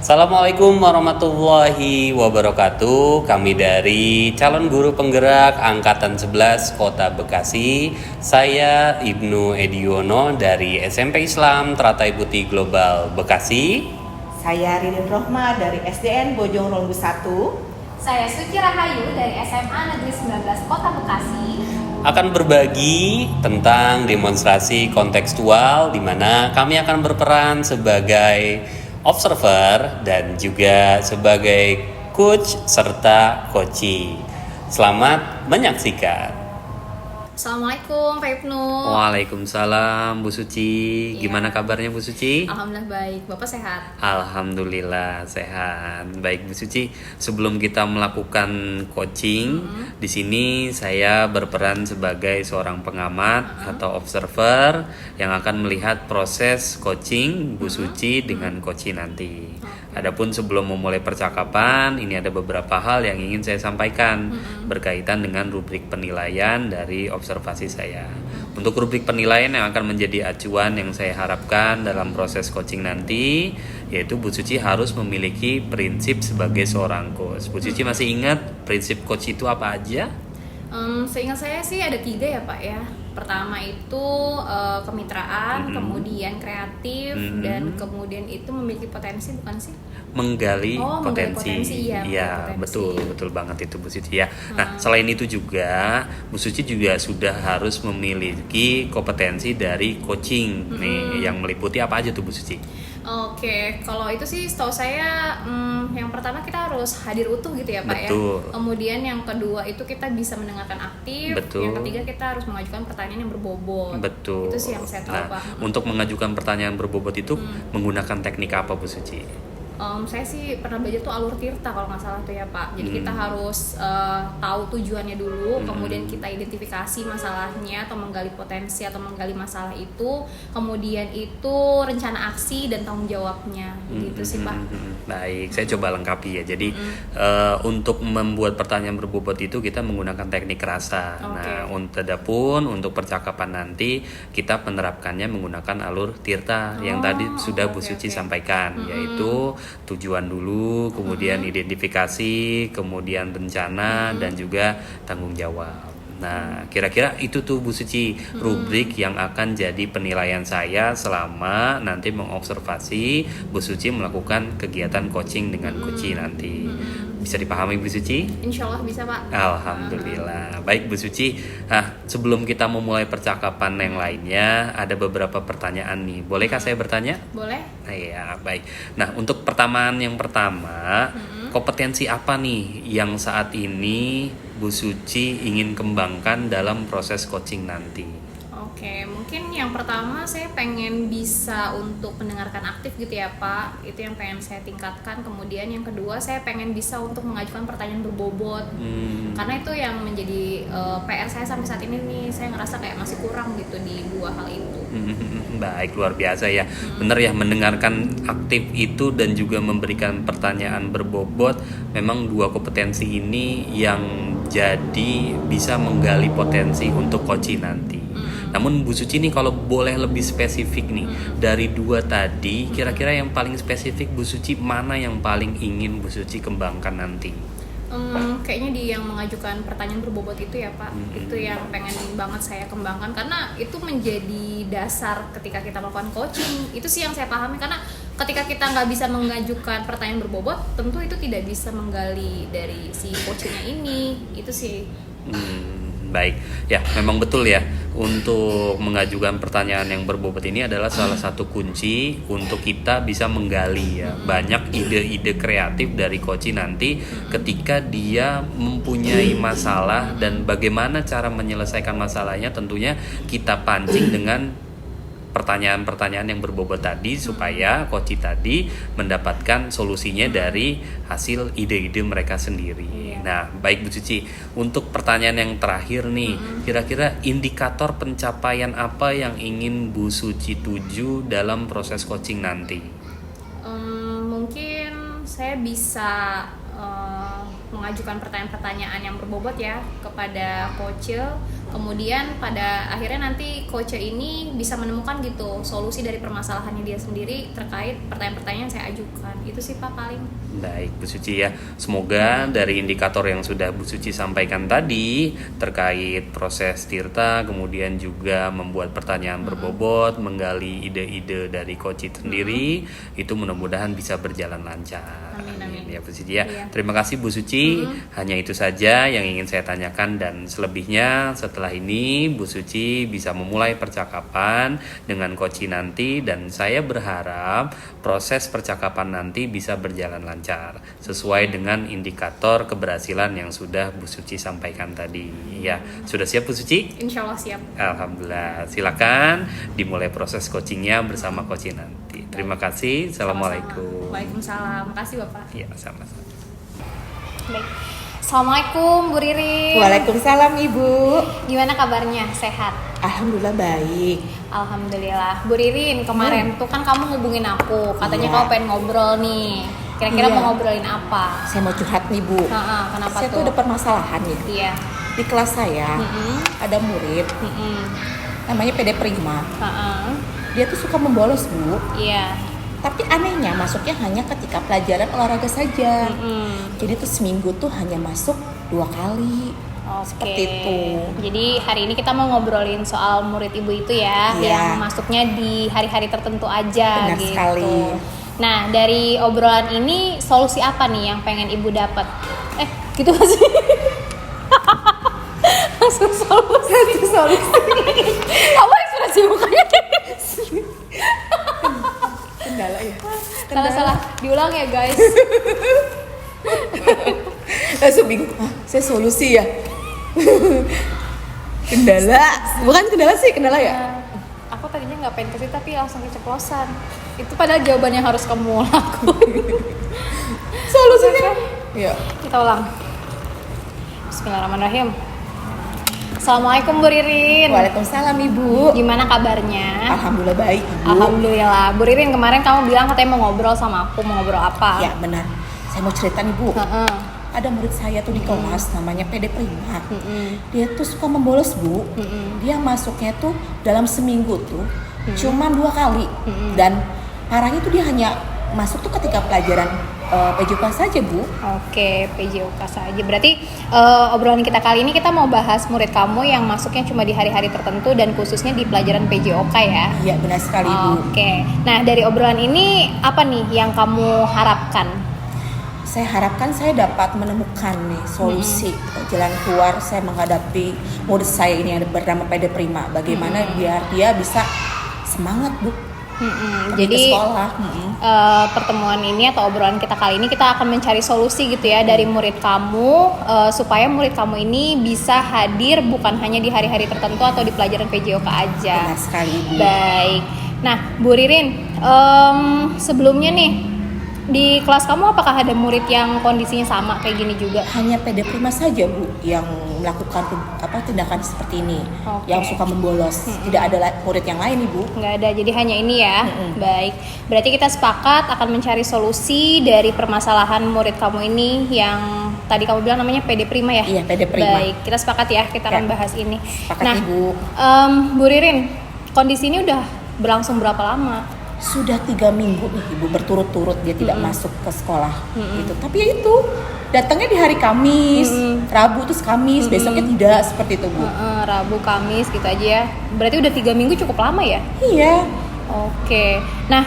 Assalamualaikum warahmatullahi wabarakatuh. Kami dari calon guru penggerak Angkatan 11 Kota Bekasi. Saya Ibnu Ediono dari SMP Islam Teratai Putih Global Bekasi. Saya Ridin Rohma dari SDN Bojong Rombu 1. Saya Suci Rahayu dari SMA Negeri 19 Kota Bekasi. Akan berbagi tentang demonstrasi kontekstual di mana kami akan berperan sebagai observer dan juga sebagai coach serta coachee. Selamat menyaksikan. Assalamualaikum Pak Ibnu. Waalaikumsalam Bu Suci. Gimana kabarnya Bu Suci? Alhamdulillah baik. Bapak sehat? Alhamdulillah sehat. Baik Bu Suci, sebelum kita melakukan coaching, di sini saya berperan sebagai seorang pengamat atau observer yang akan melihat proses coaching Bu Suci dengan coaching nanti. Adapun sebelum memulai percakapan, ini ada beberapa hal yang ingin saya sampaikan berkaitan dengan rubrik penilaian dari observasi saya. Untuk rubrik penilaian yang akan menjadi acuan yang saya harapkan dalam proses coaching nanti, yaitu Bu Suci harus memiliki prinsip sebagai seorang coach. Bu Suci masih ingat prinsip coach itu apa aja? Seingat saya sih ada 3 ya Pak ya. Pertama itu kemitraan, kemudian kreatif, dan kemudian itu memiliki potensi, bukan sih? Menggali potensi. Iya, betul banget itu Bu Suci ya. Nah, selain itu juga Bu Suci juga sudah harus memiliki kompetensi dari coaching nih, yang meliputi apa aja tuh Bu Suci? Oke, kalau itu sih setahu saya yang pertama kita harus hadir utuh gitu ya Pak Betul. ya. Kemudian yang kedua itu kita bisa mendengarkan aktif. Betul. Yang ketiga kita harus mengajukan pertanyaan yang berbobot. Betul. Itu sih yang saya tahu Pak. Untuk mengajukan pertanyaan berbobot itu menggunakan teknik apa Bu Suci? Saya sih pernah belajar tuh alur tirta kalau nggak salah tuh ya Pak. Jadi kita harus tahu tujuannya dulu, kemudian kita identifikasi masalahnya atau menggali potensi atau menggali masalah itu, kemudian itu rencana aksi dan tanggung jawabnya, gitu sih Pak. Baik, saya coba lengkapi ya. Jadi untuk membuat pertanyaan berbobot itu kita menggunakan teknik rasa. Nah, adapun untuk percakapan nanti kita menerapkannya menggunakan alur tirta yang tadi sudah Bu Suci sampaikan, yaitu tujuan dulu, kemudian identifikasi, kemudian rencana, dan juga tanggung jawab. Nah, kira-kira itu tuh Bu Suci rubrik yang akan jadi penilaian saya selama nanti mengobservasi Bu Suci melakukan kegiatan coaching dengan coachee nanti. Bisa dipahami Bu Suci? Insya Allah bisa Pak. Alhamdulillah. Baik Bu Suci. Nah, sebelum kita memulai percakapan yang lainnya, ada beberapa pertanyaan nih. Bolehkah saya bertanya? Boleh. Iya, baik. Nah, untuk pertanyaan yang pertama, kompetensi apa nih yang saat ini Bu Suci ingin kembangkan dalam proses coaching nanti? Oke, mungkin yang pertama saya pengen bisa untuk mendengarkan aktif gitu ya Pak. Itu yang pengen saya tingkatkan. Kemudian yang kedua saya pengen bisa untuk mengajukan pertanyaan berbobot. Karena itu yang menjadi PR saya sampai saat ini nih. Saya ngerasa kayak masih kurang gitu di 2 hal itu. Baik, luar biasa ya. Benar ya, mendengarkan aktif itu dan juga memberikan pertanyaan berbobot. Memang 2 kompetensi ini yang jadi bisa menggali potensi untuk coaching nanti. Namun Bu Suci nih kalau boleh lebih spesifik nih, dari 2 tadi kira-kira yang paling spesifik Bu Suci mana yang paling ingin Bu Suci kembangkan nanti? Kayaknya di yang mengajukan pertanyaan berbobot itu ya Pak. Itu yang pengen banget saya kembangkan karena itu menjadi dasar ketika kita melakukan coaching. Itu sih yang saya pahami, karena ketika kita nggak bisa mengajukan pertanyaan berbobot, tentu itu tidak bisa menggali dari si coachingnya ini. Itu sih. Baik, ya memang betul ya, untuk mengajukan pertanyaan yang berbobot ini adalah salah satu kunci untuk kita bisa menggali ya banyak ide-ide kreatif dari coaching nanti ketika dia mempunyai masalah dan bagaimana cara menyelesaikan masalahnya, tentunya kita pancing dengan pertanyaan-pertanyaan yang berbobot tadi supaya coach tadi mendapatkan solusinya dari hasil ide-ide mereka sendiri. Nah, baik Bu Suci, untuk pertanyaan yang terakhir nih, kira-kira indikator pencapaian apa yang ingin Bu Suci tuju dalam proses coaching nanti? Mungkin saya bisa mengajukan pertanyaan-pertanyaan yang berbobot ya kepada coach, kemudian pada akhirnya nanti coach ini bisa menemukan gitu solusi dari permasalahannya dia sendiri terkait pertanyaan-pertanyaan yang saya ajukan. Itu sih Pak paling. Baik Bu Suci ya, semoga dari indikator yang sudah Bu Suci sampaikan tadi terkait proses Tirta, kemudian juga membuat pertanyaan berbobot, menggali ide-ide dari coach sendiri, itu mudah-mudahan bisa berjalan lancar. Amin. Ya Bu Suci ya. Iya. Terima kasih Bu Suci. Hanya itu saja yang ingin saya tanyakan, dan selebihnya setelah ini Bu Suci bisa memulai percakapan dengan coach nanti, dan saya berharap proses percakapan nanti bisa berjalan lancar sesuai dengan indikator keberhasilan yang sudah Bu Suci sampaikan tadi. Ya, sudah siap Bu Suci? Insya Allah siap. Alhamdulillah. Silakan dimulai proses coachingnya bersama coach nanti. Terima kasih. Assalamualaikum. Waalaikumsalam. Makasih Bapak. Ya, sama-sama. Baik. Assalamualaikum Bu Ririn. Waalaikumsalam Ibu. Gimana kabarnya? Sehat? Alhamdulillah baik. Alhamdulillah. Bu Ririn, kemarin tuh kan kamu hubungin aku, katanya Iya. kamu pengen ngobrol nih. Kira-kira Iya. mau ngobrolin apa? Saya mau curhat nih Bu. Kenapa Saya tuh? tuh ada permasalahan nih. Iya. Di kelas saya ada murid namanya PD Prima. Dia tuh suka membolos Bu. Iya. Tapi anehnya masuknya hanya ketika pelajaran olahraga saja. Jadi tuh seminggu tuh hanya masuk 2 kali. Oke. Seperti itu. Jadi hari ini kita mau ngobrolin soal murid ibu itu ya, Iya. yang masuknya di hari-hari tertentu aja. Benar gitu. sekali. Nah, dari obrolan ini solusi apa nih yang pengen ibu dapat? Gitu gak sih? Langsung solusi. Kamu ekspresi mukanya Kendala ya. salah diulang ya guys. Langsung bingung. Saya solusi ya. Kendala. Bukan kendala sih, kendala ya. Aku tadinya nggak pengen kesini tapi langsung keceplosan. Itu padahal jawaban yang harus kamu lakuin. Solusinya. Ya. Kita ulang. Bismillahirrahmanirrahim. Assalamualaikum Bu Ririn. Waalaikumsalam Ibu. Gimana kabarnya? Alhamdulillah baik Ibu. Alhamdulillah. Bu Ririn, kemarin kamu bilang katanya mau ngobrol sama aku. Mau ngobrol apa? Ya benar. Saya mau cerita nih Bu. Heeh. Ada murid saya tuh di kelas namanya PD Prima. Dia tuh suka membolos Bu. Dia masuknya tuh dalam seminggu tuh cuma 2 kali. Dan parahnya tuh dia hanya masuk tuh ketika pelajaran PJK saja Bu. Oke, PJOK saja. Berarti obrolan kita kali ini kita mau bahas murid kamu yang masuknya cuma di hari-hari tertentu dan khususnya di pelajaran PJOK ya. Iya benar sekali Bu. Oke. Nah, dari obrolan ini apa nih yang kamu harapkan? Saya harapkan saya dapat menemukan nih solusi jalan keluar saya menghadapi murid saya ini yang bernama PD Prima. Bagaimana biar dia bisa semangat Bu. Pergi Jadi ke sekolah. pertemuan ini atau obrolan kita kali ini kita akan mencari solusi gitu ya dari murid kamu supaya murid kamu ini bisa hadir bukan hanya di hari-hari tertentu atau di pelajaran PJOK aja. Benar sekali Bu. Baik. Nah, Bu Ririn, sebelumnya nih di kelas kamu apakah ada murid yang kondisinya sama kayak gini juga? Hanya PD Prima saja Bu yang melakukan tindakan seperti ini. Oke. Yang suka membolos. Tidak ada murid yang lain Ibu. Nggak ada, jadi hanya ini ya. Baik, berarti kita sepakat akan mencari solusi dari permasalahan murid kamu ini yang tadi kamu bilang namanya PD Prima ya? Iya, PD Prima. Baik, kita sepakat ya, kita akan Ya. bahas ini. Sepakat, Nah, Ibu. Bu Ririn, kondisi ini udah berlangsung berapa lama? Sudah 3 minggu nih Ibu berturut-turut dia tidak masuk ke sekolah gitu. Tapi ya itu datangnya di hari Kamis, Rabu terus Kamis, besoknya tidak seperti itu Bu. Rabu, Kamis gitu aja ya. Berarti udah 3 minggu cukup lama ya? Iya. Oke. Nah,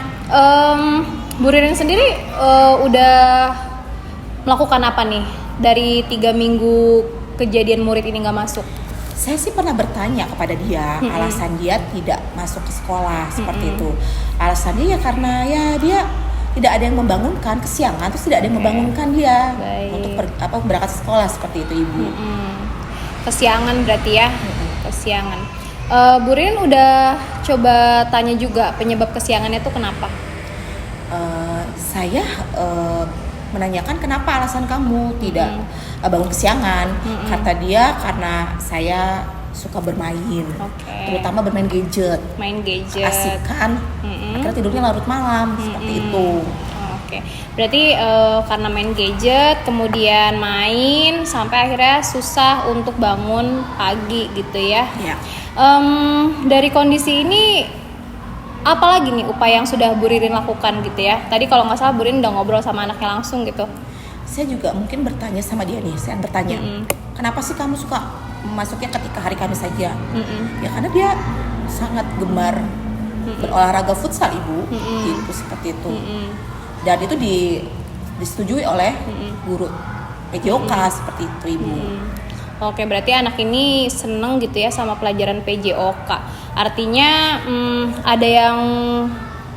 Bu Ririn sendiri udah melakukan apa nih dari 3 minggu kejadian murid ini nggak masuk? Saya sih pernah bertanya kepada dia alasan dia tidak masuk ke sekolah seperti itu. Alasannya ya karena ya dia tidak ada yang membangunkan, kesiangan terus tidak ada yang membangunkan dia Baik. untuk berangkat ke sekolah seperti itu Ibu. Kesiangan berarti ya? Kesiangan. Bu Ririn udah coba tanya juga penyebab kesiangannya tuh kenapa? Saya menanyakan kenapa alasan kamu tidak bangun kesiangan. Kata dia karena saya suka bermain, Oke. terutama bermain gadget, Main gadget. asik kan. Akhirnya tidurnya larut malam seperti itu. Oke, berarti karena main gadget, kemudian main sampai akhirnya susah untuk bangun pagi gitu ya. Ya. Dari kondisi ini, apalagi nih upaya yang sudah Bu Ririn lakukan gitu ya? Tadi kalau nggak salah Bu Ririn udah ngobrol sama anaknya langsung gitu. Saya juga mungkin bertanya sama dia nih, saya bertanya, kenapa sih kamu suka masuknya ketika hari Kamis saja? Ya karena dia sangat gemar berolahraga futsal ibu, gitu seperti itu. Dan itu disetujui oleh guru PJOK seperti itu ibu. Oke, berarti anak ini seneng gitu ya sama pelajaran PJOK. Artinya ada yang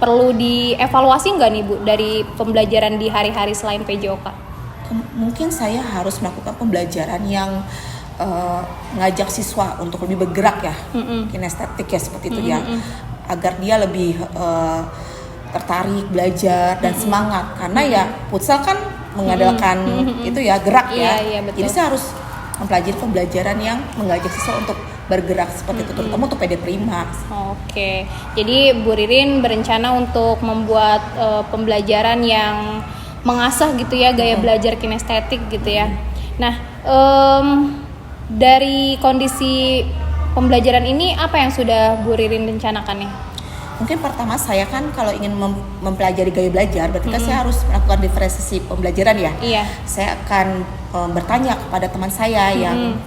perlu dievaluasi nggak nih Bu dari pembelajaran di hari-hari selain PJOK? Mungkin saya harus melakukan pembelajaran yang ngajak siswa untuk lebih bergerak ya, kinestetik ya seperti itu ya, agar dia lebih tertarik belajar dan semangat, karena ya futsal kan mengandalkan itu ya gerak ya. Iya, betul. Jadi saya harus mempelajari pembelajaran yang mengajak siswa untuk bergerak seperti itu, terutama untuk PD Prima. Oke, jadi Bu Ririn berencana untuk membuat pembelajaran yang mengasah gitu ya gaya belajar kinestetik gitu ya. Nah, dari kondisi pembelajaran ini apa yang sudah Bu Ririn rencanakan nih? Mungkin pertama saya kan kalau ingin mempelajari gaya belajar, berarti kan saya harus melakukan diferensiasi pembelajaran ya. Iya. Saya akan bertanya kepada teman saya yang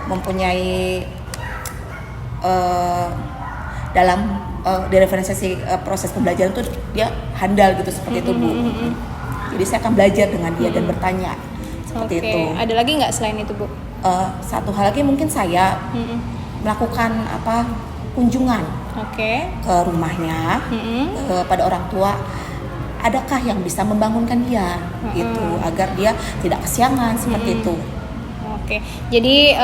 mempunyai dalam diferensiasi proses pembelajaran itu dia handal gitu seperti itu Bu. Jadi saya akan belajar dengan dia dan bertanya seperti itu. Ada lagi nggak selain itu Bu? Satu hal lagi mungkin saya melakukan kunjungan ke rumahnya, pada orang tua, adakah yang bisa membangunkan dia gitu agar dia tidak kesiangan seperti itu. Oke, jadi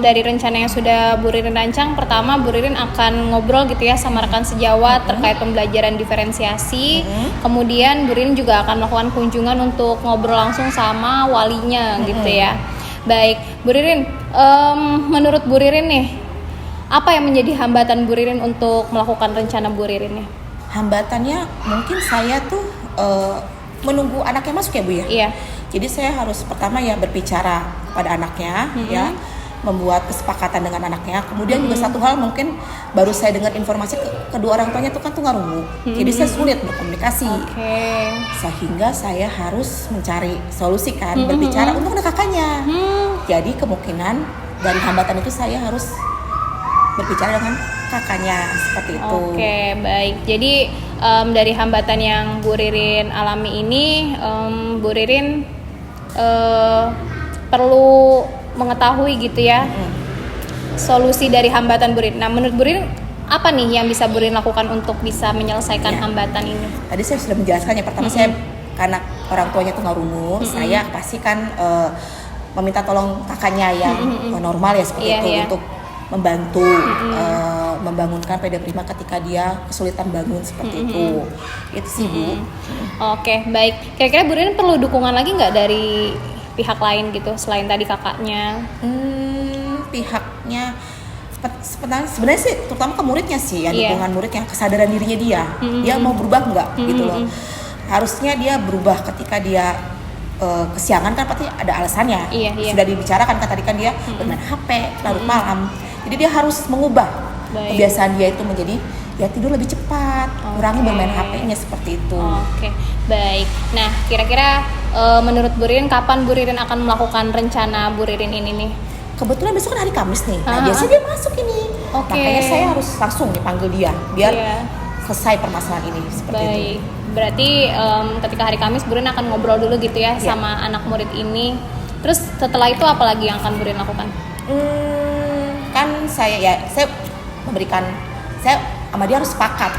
dari rencana yang sudah Bu Ririn rancang, pertama Bu Ririn akan ngobrol gitu ya sama rekan sejawat terkait pembelajaran diferensiasi. Kemudian Bu Ririn juga akan melakukan kunjungan untuk ngobrol langsung sama walinya gitu ya. Baik, Bu Ririn, menurut Bu Ririn nih, apa yang menjadi hambatan Bu Ririn untuk melakukan rencana Bu Ririn nih? Hambatannya mungkin saya tuh menunggu anaknya masuk ya Bu ya. Iya. Jadi saya harus pertama ya berbicara pada anaknya ya, membuat kesepakatan dengan anaknya. Kemudian juga satu hal mungkin baru saya dengar informasi kedua orang tuanya itu kan tunarungu. Jadi saya sulit berkomunikasi. Sehingga saya harus mencari solusi kan, berbicara untuk anak kakaknya. Jadi kemungkinan dari hambatan itu saya harus berbicara dengan kakaknya seperti itu. Oke, baik. Jadi dari hambatan yang Bu Ririn alami ini, Bu Ririn perlu mengetahui gitu ya solusi dari hambatan Bu Ririn. Nah, menurut Bu Ririn apa nih yang bisa Bu Ririn lakukan untuk bisa menyelesaikan hambatan ini? Tadi saya sudah menjelaskan ya, pertama saya karena orang tuanya tunarungu, saya pasti kan meminta tolong kakaknya yang normal ya seperti itu untuk membantu membangunkan PD Prima ketika dia kesulitan bangun seperti itu. Itu sih Bu. Oke, baik. Kira-kira Bu Ririn perlu dukungan lagi nggak dari pihak lain gitu selain tadi kakaknya? Pihaknya sebenarnya sih terutama ke muridnya sih ya, dukungan muridnya, kesadaran dirinya dia mau berubah nggak gitu loh. Harusnya dia berubah ketika dia kesiangan kan pasti ada alasannya. Sudah dibicarakan kan tadi kan dia bermain HP larut malam. Jadi dia harus mengubah kebiasaan dia itu menjadi ya tidur lebih cepat, kurangi bermain HP-nya seperti itu. Oke, baik. Nah, kira-kira menurut Bu Ririn kapan Bu Ririn akan melakukan rencana Bu Ririn ini nih? Kebetulan besok kan hari Kamis nih. Nah, biasanya dia masuk ini. Makanya saya harus langsung dipanggil dia biar selesai permasalahan ini seperti itu. Berarti ketika hari Kamis Bu Ririn akan ngobrol dulu gitu ya sama anak murid ini. Terus setelah itu apa lagi yang akan Bu Ririn lakukan? Kan saya memberikan, saya sama dia harus sepakat.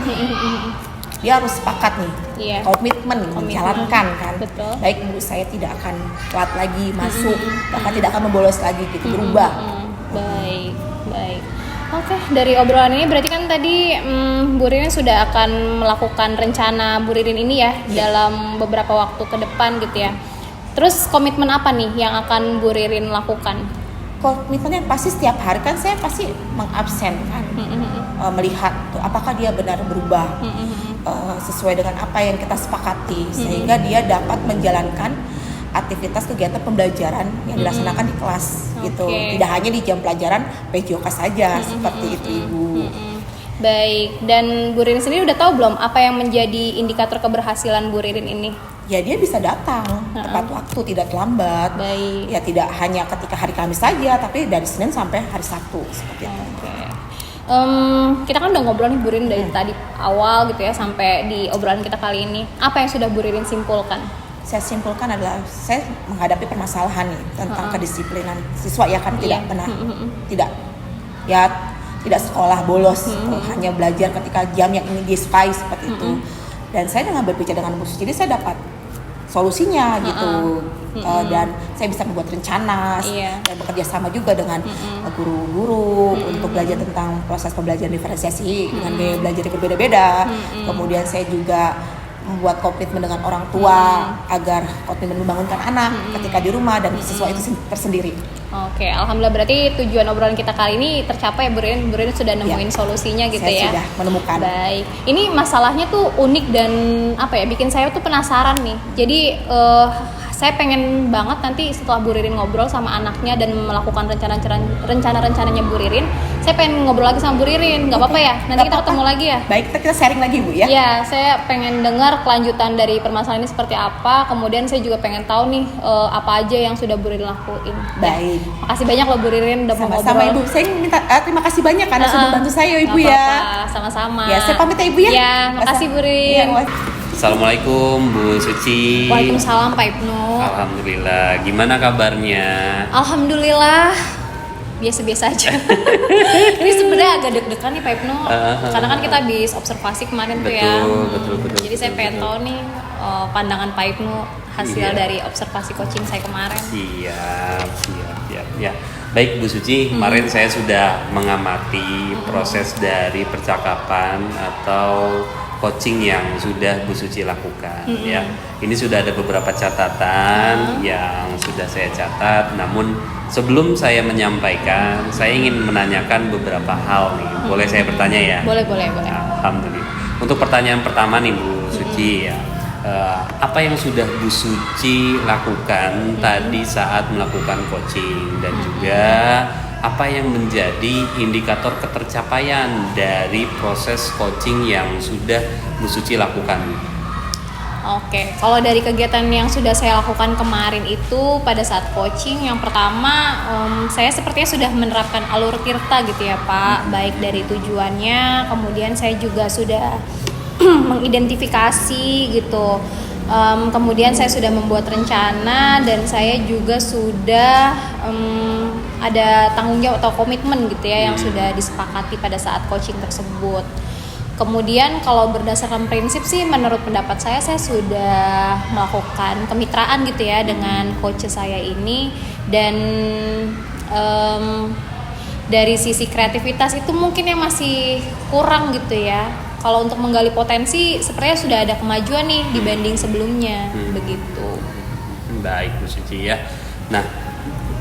Dia harus sepakat nih, komitmen menjalankan kan. Betul. Baik Bu, saya tidak akan telat lagi masuk, bahkan tidak akan membolos lagi gitu, berubah. Baik. Oke, dari obrolan ini berarti kan tadi Bu Ririn sudah akan melakukan rencana Bu Ririn ini ya dalam beberapa waktu ke depan gitu ya. Terus komitmen apa nih yang akan Bu Ririn lakukan? komitmennya pasti setiap hari kan saya pasti mengabsenkan, melihat tuh apakah dia benar berubah sesuai dengan apa yang kita sepakati, sehingga dia dapat menjalankan aktivitas kegiatan pembelajaran yang dilaksanakan di kelas gitu. Tidak hanya di jam pelajaran PJOK saja, seperti itu Ibu. Baik, dan Bu Ririn sendiri udah tahu belum apa yang menjadi indikator keberhasilan Bu Ririn ini? Ya dia bisa datang tepat waktu, tidak terlambat. Baik. Ya tidak hanya ketika hari Kamis saja, tapi dari Senin sampai hari Sabtu seperti itu. Kita kan udah ngobrol nih Bu Ririn dari tadi awal gitu ya sampai di obrolan kita kali ini. Apa yang sudah Bu Ririn simpulkan? Saya simpulkan adalah saya menghadapi permasalahan nih tentang kedisiplinan siswa ya kan tidak pernah tidak sekolah bolos, hanya belajar ketika jam yang ini disukai seperti itu. Dan saya dengan berbicara dengan Bu Suci, jadi saya dapat solusinya gitu. Dan saya bisa membuat rencana dan bekerja sama juga dengan guru-guru untuk belajar tentang proses pembelajaran diferensiasi dengan gaya belajar yang berbeda-beda. Kemudian saya juga membuat komitmen dengan orang tua agar komitmen membangunkan anak ketika di rumah dan siswa itu tersendiri. Oke, alhamdulillah berarti tujuan obrolan kita kali ini tercapai. Bu Ririn sudah nemuin solusinya gitu saya ya. Sudah menemukan. Baik. Ini masalahnya tuh unik dan bikin saya tuh penasaran nih. Jadi saya pengen banget nanti setelah Bu Ririn ngobrol sama anaknya dan melakukan rencana-rencananya Bu Ririn, saya pengen ngobrol lagi sama Bu Ririn. Gak apa-apa ya? Nanti kita ketemu lagi ya? Baik, kita sharing lagi Bu ya? Iya, saya pengen dengar kelanjutan dari permasalahan ini seperti apa. Kemudian saya juga pengen tahu nih apa aja yang sudah Bu Ririn lakuin. Baik. Makasih banyak loh Bu Ririn udah mau ngobrol. Sama-sama Ibu. Saya minta terima kasih banyak karena sudah membantu saya Ibu ya. Sama-sama. Ya, saya pamit ya Ibu ya. Ya, makasih Bu Ririn. Assalamualaikum Bu Suci. Waalaikumsalam Pak Ibnu. Alhamdulillah. Gimana kabarnya? Alhamdulillah biasa-biasa aja. Ini sebenarnya agak deg-degan nih Pak Ibnu. Karena kan kita habis observasi kemarin tuh ya. Betul. Jadi saya pengen tahu nih pandangan Pak Ibnu hasil dari observasi coaching saya kemarin. Siap. Ya. Baik Bu Suci, kemarin saya sudah mengamati proses dari percakapan atau coaching yang sudah Bu Suci lakukan ya. Ini sudah ada beberapa catatan yang sudah saya catat. Namun sebelum saya menyampaikan, saya ingin menanyakan beberapa hal nih. Boleh saya bertanya ya? Boleh. Alhamdulillah. Untuk pertanyaan pertama nih Bu Suci ya. Apa yang sudah Bu Suci lakukan tadi saat melakukan coaching, dan juga apa yang menjadi indikator ketercapaian dari proses coaching yang sudah Bu Suci lakukan? Oke, kalau dari kegiatan yang sudah saya lakukan kemarin itu pada saat coaching, yang pertama saya sepertinya sudah menerapkan alur tirta gitu ya Pak, baik dari tujuannya, kemudian saya juga sudah mengidentifikasi gitu. Kemudian saya sudah membuat rencana dan saya juga sudah ada tanggung jawab atau komitmen gitu ya yang sudah disepakati pada saat coaching tersebut. Kemudian kalau berdasarkan prinsip sih menurut pendapat saya sudah melakukan kemitraan gitu ya dengan coach saya ini, dan dari sisi kreativitas itu mungkin yang masih kurang gitu ya. Kalau untuk menggali potensi sepertinya sudah ada kemajuan nih dibanding sebelumnya begitu. Baik Bu Suci ya. Nah,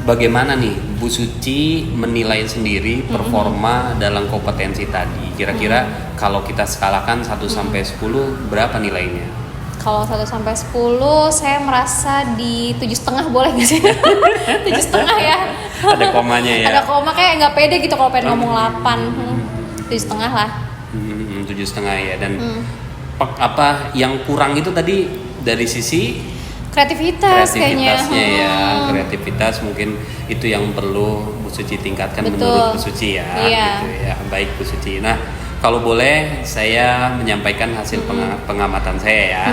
bagaimana nih Bu Suci menilai sendiri performa dalam kompetensi tadi? Kira-kira kalau kita skalakan 1 sampai 10 berapa nilainya? Kalau 1 sampai 10 saya merasa di 7,5 boleh nggak sih? 7,5 ya. Ada komanya ya. Ada koma, kayak nggak pede gitu kalau pengen ngomong 8. 7,5 lah. 7,5 ya. Dan apa yang kurang itu tadi dari sisi kreativitasnya ya. Kreativitas mungkin itu yang perlu Bu Suci tingkatkan. Betul. Menurut Bu Suci ya. Iya. Gitu ya. Baik Bu Suci. Nah, kalau boleh saya menyampaikan hasil pengamatan saya ya.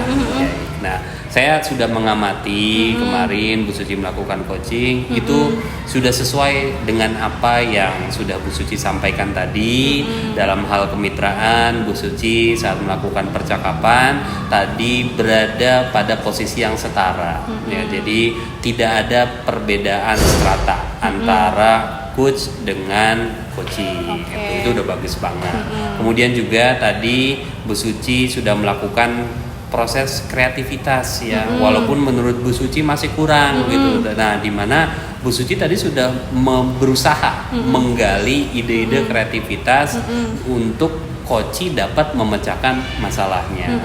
Nah, saya sudah mengamati kemarin Bu Suci melakukan coaching, itu sudah sesuai dengan apa yang sudah Bu Suci sampaikan tadi. Dalam hal kemitraan, Bu Suci saat melakukan percakapan tadi berada pada posisi yang setara ya. Jadi tidak ada perbedaan strata antara coach dengan coaching. Itu udah bagus banget. Kemudian juga tadi Bu Suci sudah melakukan proses kreativitas ya, walaupun menurut Bu Suci masih kurang gitu. Nah, di mana Bu Suci tadi sudah berusaha menggali ide-ide kreativitas untuk Koci dapat memecahkan masalahnya.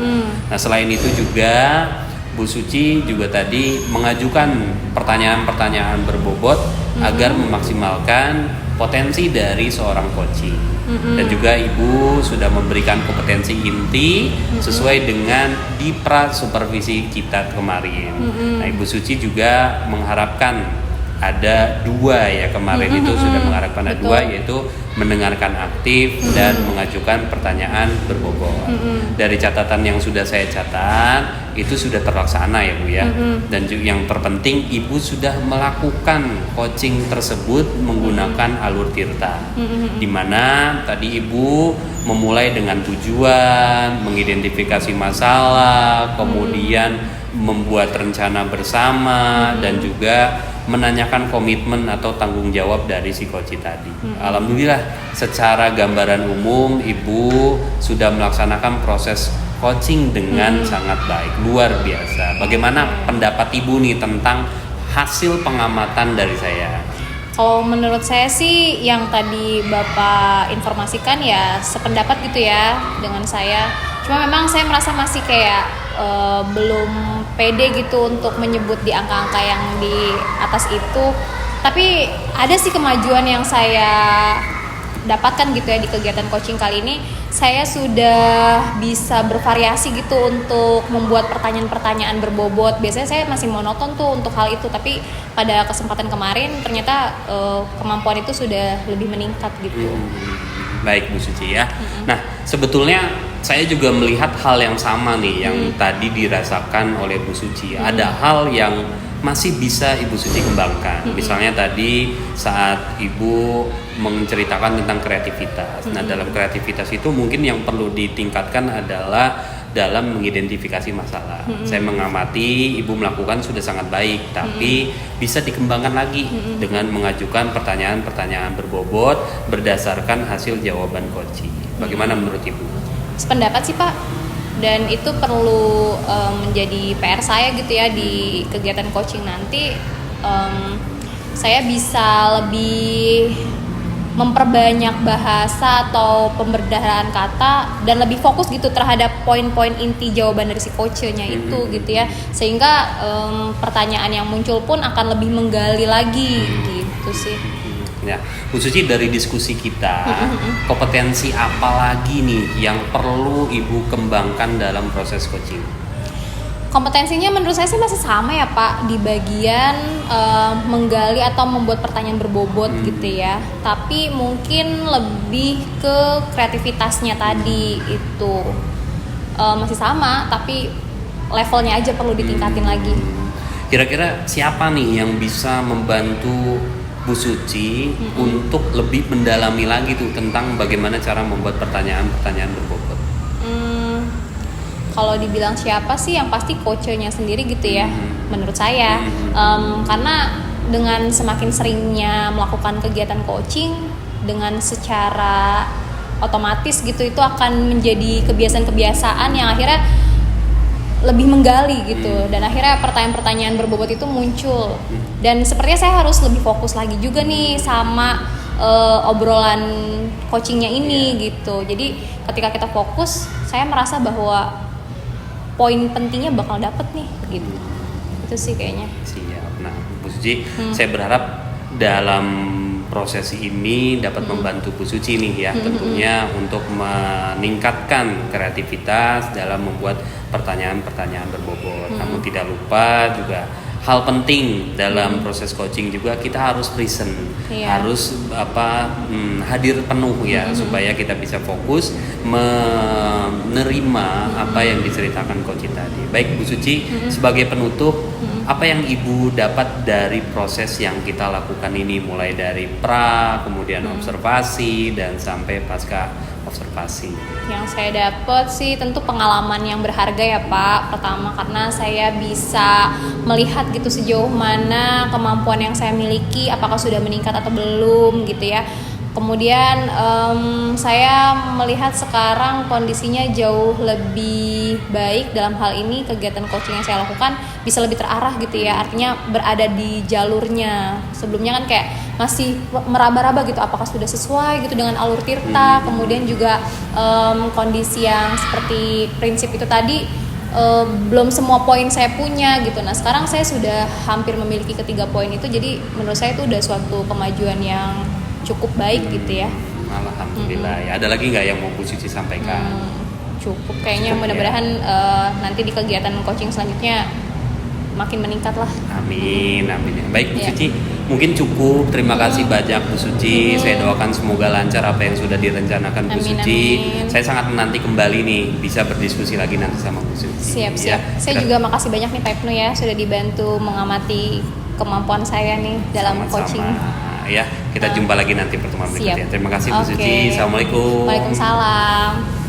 Nah, selain itu juga Bu Suci juga tadi mengajukan pertanyaan-pertanyaan berbobot agar memaksimalkan potensi dari seorang Koci. Dan juga Ibu sudah memberikan kompetensi inti sesuai dengan di pra supervisi kita kemarin. Nah, Ibu Suci juga mengharapkan ada 2 ya kemarin itu sudah mengharapkan ada 2, yaitu mendengarkan aktif dan mengajukan pertanyaan berbobot. Dari catatan yang sudah saya catat itu sudah terlaksana ya Bu ya. Dan yang terpenting Ibu sudah melakukan coaching tersebut menggunakan alur tirta, di mana tadi Ibu memulai dengan tujuan, mengidentifikasi masalah, kemudian membuat rencana bersama, dan juga menanyakan komitmen atau tanggung jawab dari si Koci tadi. Alhamdulillah secara gambaran umum Ibu sudah melaksanakan proses coaching dengan sangat baik, luar biasa. Bagaimana pendapat Ibu nih tentang hasil pengamatan dari saya? Kalau menurut saya sih yang tadi Bapak informasikan ya sependapat gitu ya dengan saya. Cuma memang saya merasa masih kayak belum pede gitu untuk menyebut di angka-angka yang di atas itu. Tapi ada sih kemajuan yang saya dapatkan gitu ya di kegiatan coaching kali ini. Saya sudah bisa bervariasi gitu untuk membuat pertanyaan-pertanyaan berbobot. Biasanya saya masih monoton tuh untuk hal itu, tapi pada kesempatan kemarin ternyata kemampuan itu sudah lebih meningkat gitu. Baik Bu Suci ya. Nah, sebetulnya saya juga melihat hal yang sama nih yang tadi dirasakan oleh Bu Suci. Ada hal yang masih bisa Ibu Suci kembangkan. Misalnya tadi saat Ibu menceritakan tentang kreativitas. Nah, dalam kreativitas itu mungkin yang perlu ditingkatkan adalah dalam mengidentifikasi masalah. Saya mengamati Ibu melakukan sudah sangat baik, tapi bisa dikembangkan lagi dengan mengajukan pertanyaan-pertanyaan berbobot berdasarkan hasil jawaban Koci. Bagaimana menurut Ibu? Sependapat sih Pak, dan itu perlu menjadi PR saya gitu ya di kegiatan coaching nanti. Saya bisa lebih memperbanyak bahasa atau pemberdaharaan kata dan lebih fokus gitu terhadap poin-poin inti jawaban dari si coachnya itu gitu ya, sehingga pertanyaan yang muncul pun akan lebih menggali lagi gitu sih. Ya, Bu Suci, dari diskusi kita, kompetensi apa lagi nih yang perlu Ibu kembangkan dalam proses coaching? Kompetensinya menurut saya sih masih sama ya Pak, di bagian menggali atau membuat pertanyaan berbobot gitu ya. Tapi mungkin lebih ke kreativitasnya tadi itu masih sama, tapi levelnya aja perlu ditingkatin lagi. Kira-kira siapa nih yang bisa membantu Bu Suci untuk lebih mendalami lagi tuh tentang bagaimana cara membuat pertanyaan-pertanyaan berbobot? Kalau dibilang siapa sih, yang pasti coachnya sendiri gitu ya, menurut saya. Karena dengan semakin seringnya melakukan kegiatan coaching, dengan secara otomatis gitu itu akan menjadi kebiasaan-kebiasaan yang akhirnya lebih menggali gitu, dan akhirnya pertanyaan-pertanyaan berbobot itu muncul. Dan sepertinya saya harus lebih fokus lagi juga nih sama obrolan coachingnya ini gitu. Jadi ketika kita fokus, saya merasa bahwa poin pentingnya bakal dapet nih gitu. Itu sih kayaknya. Siap. Nah, Bu Suci, saya berharap dalam proses ini dapat membantu Bu Suci nih ya, tentunya untuk meningkatkan kreativitas dalam membuat pertanyaan-pertanyaan berbobot. Namun tidak lupa juga hal penting dalam proses coaching juga, kita harus listen, harus hadir penuh ya, supaya kita bisa fokus menerima apa yang diceritakan coach tadi. Baik Bu Suci, sebagai penutup, apa yang Ibu dapat dari proses yang kita lakukan ini, mulai dari pra, kemudian observasi, dan sampai pasca observasi? Yang saya dapat sih tentu pengalaman yang berharga ya Pak. Pertama karena saya bisa melihat gitu sejauh mana kemampuan yang saya miliki, apakah sudah meningkat atau belum gitu ya. Kemudian saya melihat sekarang kondisinya jauh lebih baik dalam hal ini, kegiatan coaching yang saya lakukan bisa lebih terarah gitu ya, artinya berada di jalurnya. Sebelumnya kan kayak masih meraba-raba gitu apakah sudah sesuai gitu dengan alur tirta, kemudian juga kondisi yang seperti prinsip itu tadi belum semua poin saya punya gitu. Nah sekarang saya sudah hampir memiliki ketiga poin itu, jadi menurut saya itu udah suatu kemajuan yang cukup baik gitu ya. Alhamdulillah. Ya, ada lagi nggak yang mau Bu Suci sampaikan? Cukup kayaknya, Cukup, mudah-mudahan nanti di kegiatan coaching selanjutnya makin meningkat lah. Amin, amin. Baik Bu Ya. Suci, mungkin cukup. Terima kasih banyak Bu Suci. Saya doakan semoga lancar apa yang sudah direncanakan Bu Amin, Suci. amin. Saya sangat menanti kembali nih bisa berdiskusi lagi nanti sama Bu Suci. Siap. Ya, Saya juga makasih banyak nih Pak Ibnu ya, sudah dibantu mengamati kemampuan saya nih dalam sama-sama. coaching. Ya, kita jumpa lagi nanti pertemuan berikutnya. Siap. Terima kasih Bu Oke. Suci. Assalamualaikum. Waalaikumsalam.